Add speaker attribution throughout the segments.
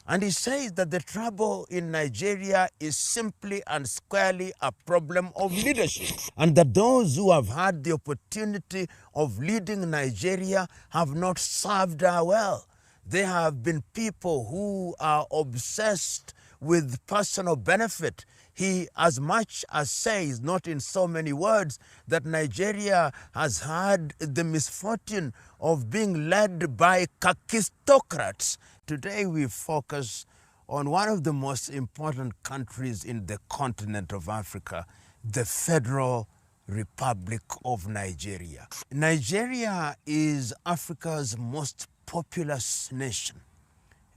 Speaker 1: And he says that the trouble in Nigeria is simply and squarely a problem of leadership. And that those who have had the opportunity of leading Nigeria have not served her well. They have been people who are obsessed with personal benefit. He as much as says, not in so many words, that Nigeria has had the misfortune of being led by kakistocrats. Today we focus on one of the most important countries in the continent of Africa, the Federal Republic of Nigeria. Nigeria is Africa's most populous nation.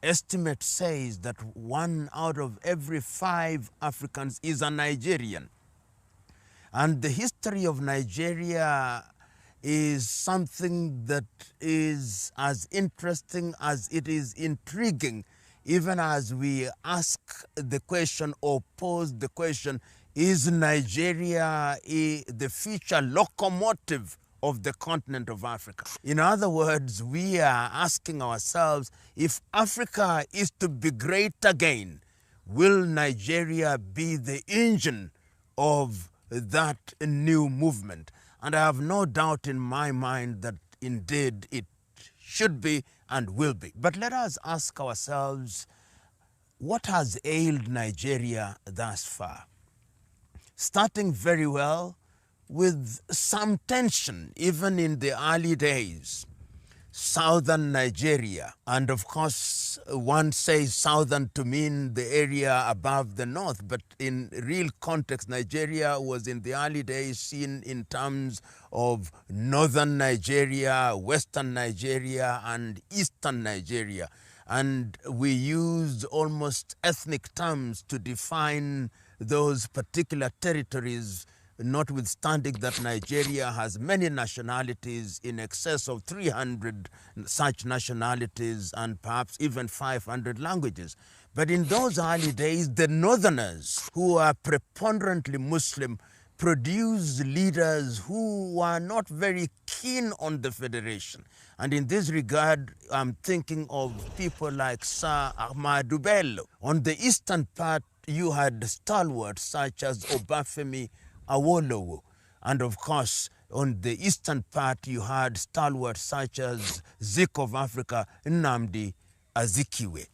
Speaker 1: Estimate says that 1 out of every 5 Africans is a Nigerian. And the history of Nigeria is something that is as interesting as it is intriguing, even as we ask the question or pose the question, is Nigeria the future locomotive of the continent of Africa? In other words, we are asking ourselves, if Africa is to be great again, will Nigeria be the engine of that new movement? And I have no doubt in my mind that indeed it should be and will be. But let us ask ourselves, what has ailed Nigeria thus far? Starting very well, with some tension, even in the early days. Southern Nigeria, and of course one says southern to mean the area above the north, but in real context Nigeria was in the early days seen in terms of northern Nigeria, western Nigeria, and eastern Nigeria. And we used almost ethnic terms to define those particular territories, notwithstanding that Nigeria has many nationalities, in excess of 300 such nationalities, and perhaps even 500 languages. But in those early days, the northerners, who are preponderantly Muslim, produced leaders who were not very keen on the federation. And in this regard, I'm thinking of people like Sir Ahmadu Bello. On the eastern part, you had stalwarts such as Obafemi Awolowo. And of course, on the eastern part, you had stalwarts such as Zik of Africa, Nnamdi Azikiwe.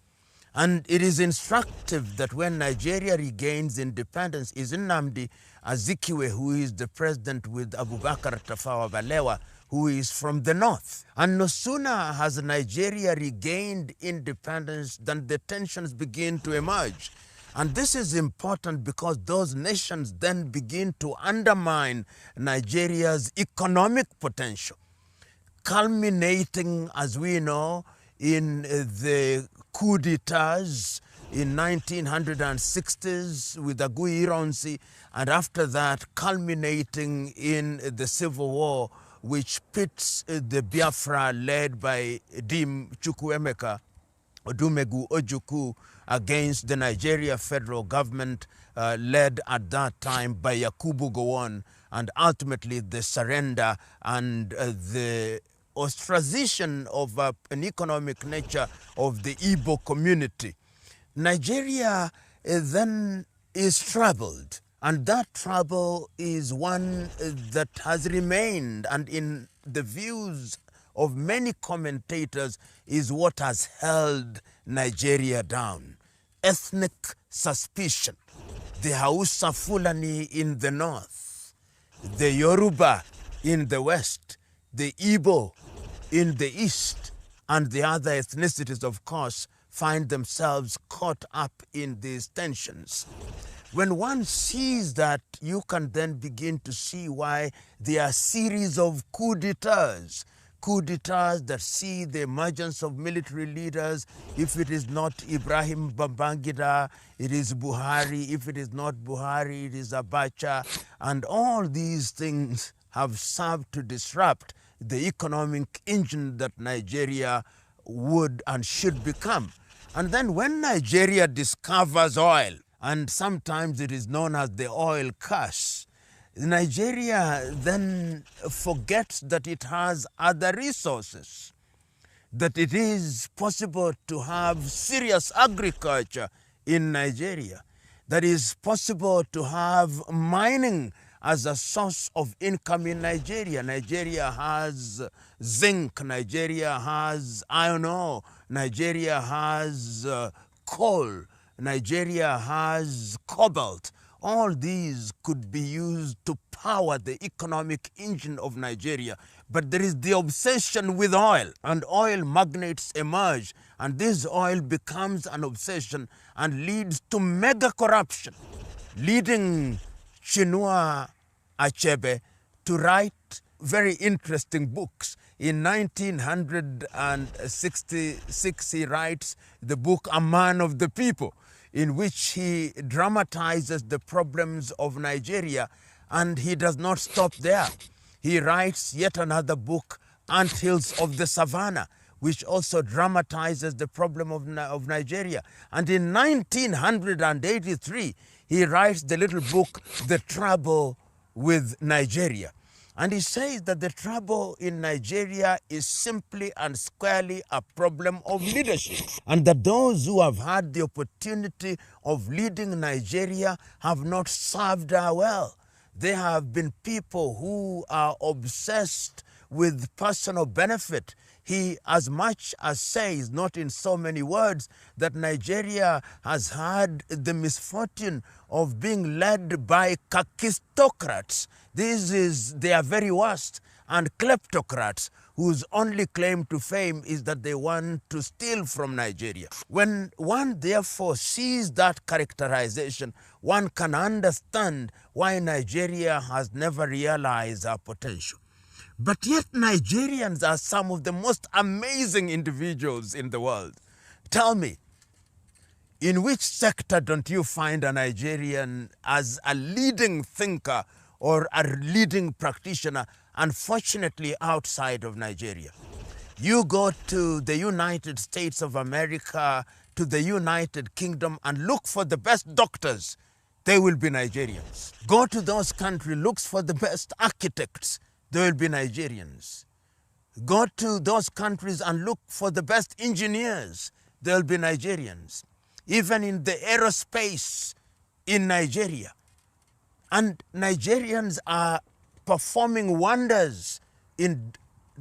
Speaker 1: And it is instructive that when Nigeria regains independence, is Nnamdi Azikiwe, who is the president, with Abubakar Tafawa Balewa, who is from the north. And no sooner has Nigeria regained independence than the tensions begin to emerge. And this is important because those nations then begin to undermine Nigeria's economic potential, culminating, as we know, in the coup d'etats in 1960s with Agui Ironsi, and after that culminating in the civil war, which pits the Biafra led by Dim Chukwuemeka Odumegu Ojukwu against the Nigeria federal government led at that time by Yakubu Gowon, and ultimately the surrender and the ostracization of an economic nature of the Igbo community. Nigeria then is troubled, and that trouble is one that has remained, and in the views of many commentators is what has held Nigeria down. Ethnic suspicion. The Hausa Fulani in the north, the Yoruba in the west, the Igbo in the east, and the other ethnicities, of course, find themselves caught up in these tensions. When one sees that, you can then begin to see why there are a series of coup d'etats that see the emergence of military leaders. If it is not Ibrahim Babangida, it is Buhari. If it is not Buhari, it is Abacha. And all these things have served to disrupt the economic engine that Nigeria would and should become. And then when Nigeria discovers oil, and sometimes it is known as the oil curse, Nigeria then forgets that it has other resources. that it is possible to have serious agriculture in Nigeria, that it is possible to have mining as a source of income in Nigeria. Nigeria has zinc, Nigeria has iron ore, Nigeria has coal, Nigeria has cobalt. All these could be used to power the economic engine of Nigeria. But there is the obsession with oil, and oil magnates emerge, and this oil becomes an obsession and leads to mega corruption, leading Chinua Achebe to write very interesting books. In 1966, he writes the book A Man of the People, in which he dramatizes the problems of Nigeria, and he does not stop there. He writes yet another book, Anthills of the Savannah, which also dramatizes the problem of Nigeria. And in 1983, he writes the little book, The Trouble with Nigeria. And he says that the trouble in Nigeria is simply and squarely a problem of leadership, and that those who have had the opportunity of leading Nigeria have not served her well. They have been people who are obsessed with personal benefit. He as much as says, not in so many words, that Nigeria has had the misfortune of being led by kakistocrats. This is their very worst, and kleptocrats whose only claim to fame is that they want to steal from Nigeria. When one therefore sees that characterization, one can understand why Nigeria has never realized our potential. But yet Nigerians are some of the most amazing individuals in the world. Tell me, in which sector don't you find a Nigerian as a leading thinker or a leading practitioner, unfortunately outside of Nigeria? You go to the United States of America, to the United Kingdom, and look for the best doctors. They will be Nigerians. Go to those countries, look for the best architects. They will be Nigerians. Go to those countries and look for the best engineers. They will be Nigerians. Even in the aerospace in Nigeria. And Nigerians are performing wonders in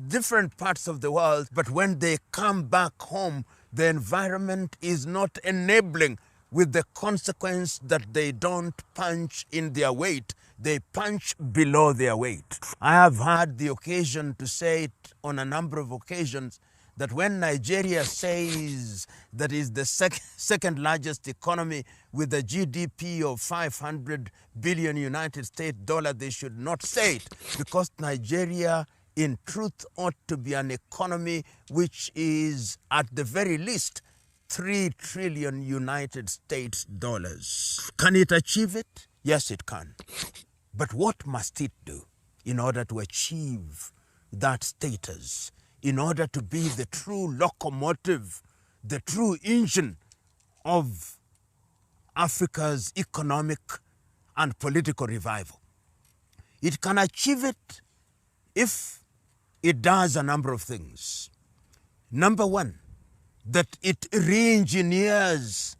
Speaker 1: different parts of the world, but when they come back home, the environment is not enabling, with the consequence that they don't punch in their weight. They punch below their weight. I have had the occasion to say it on a number of occasions that when Nigeria says that is the second largest economy with a GDP of 500 billion United States dollars, they should not say it, because Nigeria in truth ought to be an economy which is at the very least 3 trillion United States dollars. Can it achieve it? Yes, it can. But what must it do in order to achieve that status, in order to be the true locomotive, the true engine of Africa's economic and political revival? It can achieve it if it does a number of things. Number one, that it re-engineers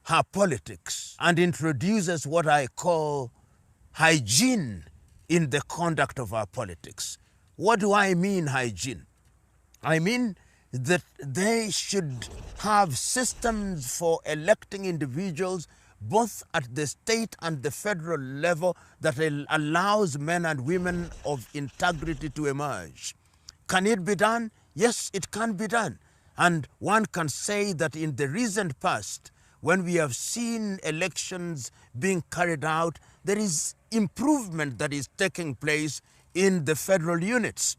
Speaker 1: her politics and introduces what I call hygiene in the conduct of our politics. What do I mean, hygiene? I mean that they should have systems for electing individuals both at the state and the federal level that allows men and women of integrity to emerge. Can it be done? Yes, it can be done. And one can say that in the recent past, when we have seen elections being carried out, there is improvement that is taking place in the federal units.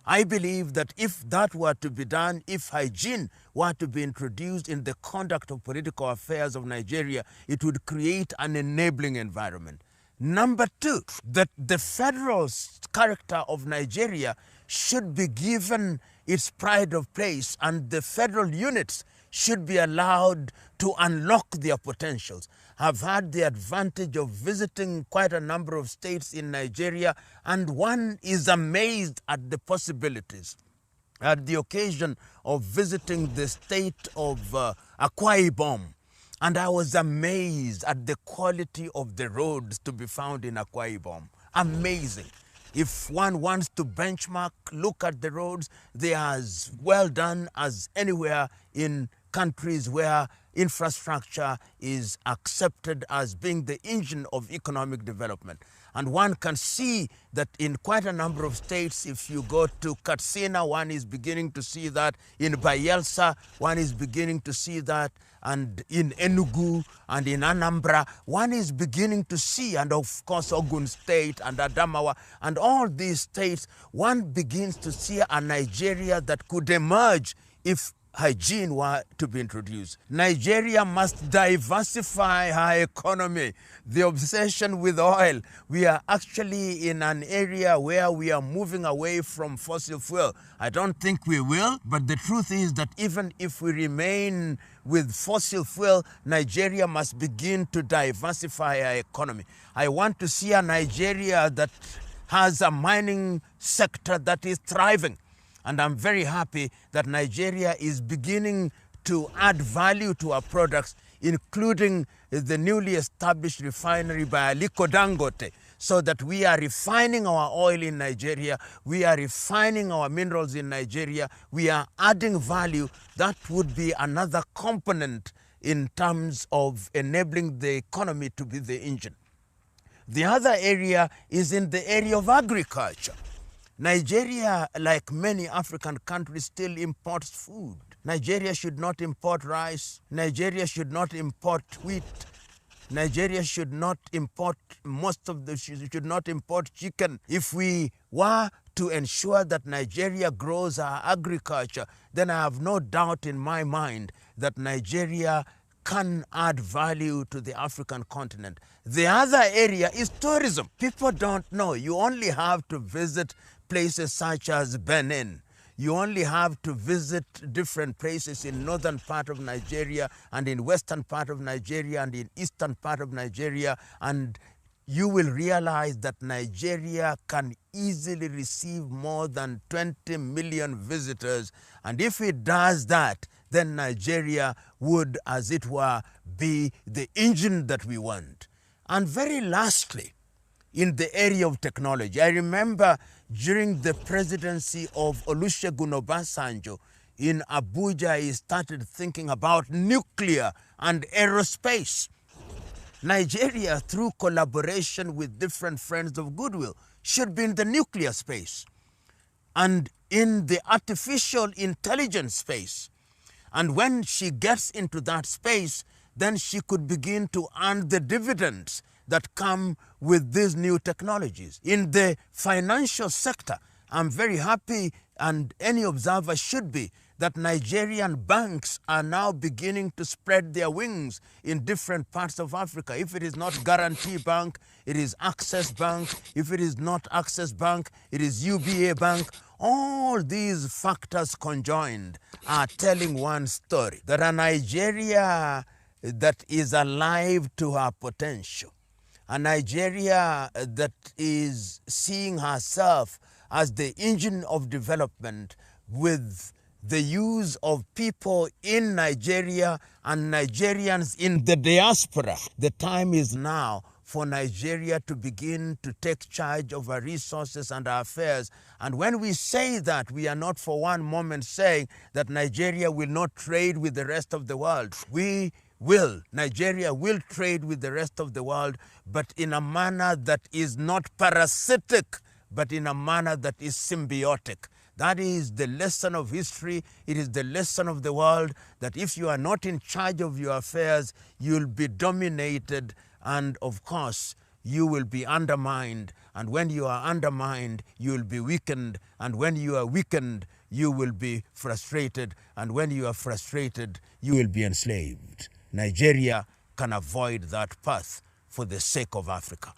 Speaker 1: I believe that if that were to be done, if hygiene were to be introduced in the conduct of political affairs of Nigeria, it would create an enabling environment. Number two, that the federal character of Nigeria should be given its pride of place, and the federal units should be allowed to unlock their potentials. I've had the advantage of visiting quite a number of states in Nigeria, and one is amazed at the possibilities. had the occasion of visiting the state of Akwa Ibom, and I was amazed at the quality of the roads to be found in Akwa Ibom. Amazing. If one wants to benchmark, look at the roads, they are as well done as anywhere in countries where infrastructure is accepted as being the engine of economic development. And one can see that in quite a number of states, if you go to Katsina, one is beginning to see that. In Bayelsa, one is beginning to see that. And in Enugu and in Anambra, one is beginning to see, and of course Ogun State and Adamawa and all these states, one begins to see a Nigeria that could emerge if hygiene were to be introduced. Nigeria must diversify her economy. The obsession with oil, we are actually in an area where we are moving away from fossil fuel. I don't think we will, but the truth is that even if we remain with fossil fuel, Nigeria must begin to diversify her economy. I want to see a Nigeria that has a mining sector that is thriving. And I'm very happy that Nigeria is beginning to add value to our products, including the newly established refinery by Aliko Dangote, so that we are refining our oil in Nigeria, we are refining our minerals in Nigeria, we are adding value. That would be another component in terms of enabling the economy to be the engine. The other area is in the area of agriculture. Nigeria, like many African countries, still imports food. Nigeria should not import rice. Nigeria should not import wheat. Nigeria should not import should not import chicken. If we were to ensure that Nigeria grows our agriculture, then I have no doubt in my mind that Nigeria can add value to the African continent. The other area is tourism. People don't know. You only have to visit places such as Benin. You only have to visit different places in northern part of Nigeria and in western part of Nigeria and in eastern part of Nigeria, and you will realize that Nigeria can easily receive more than 20 million visitors. And if it does that, then Nigeria would, as it were, be the engine that we want. And very lastly, in the area of technology, I remember during the presidency of Olusegun Obasanjo in Abuja, he started thinking about nuclear and aerospace. Nigeria, through collaboration with different friends of goodwill, should be in the nuclear space and in the artificial intelligence space. And when she gets into that space, then she could begin to earn the dividends that come with these new technologies. In the financial sector, I'm very happy, and any observer should be, that Nigerian banks are now beginning to spread their wings in different parts of Africa. If it is not Guarantee Bank, it is Access Bank. If it is not Access Bank, it is UBA Bank. All these factors conjoined are telling one story, that a Nigeria that is alive to her potential, a Nigeria that is seeing herself as the engine of development with the use of people in Nigeria and Nigerians in the diaspora. The time is now for Nigeria to begin to take charge of our resources and our affairs. And when we say that, we are not for one moment saying that Nigeria will not trade with the rest of the world. Nigeria will trade with the rest of the world, but in a manner that is not parasitic, but in a manner that is symbiotic. That is the lesson of history. It is the lesson of the world, that if you are not in charge of your affairs, you'll be dominated, and of course, you will be undermined. And when you are undermined, you will be weakened. And when you are weakened, you will be frustrated. And when you are frustrated, you will be enslaved. Nigeria can avoid that path for the sake of Africa.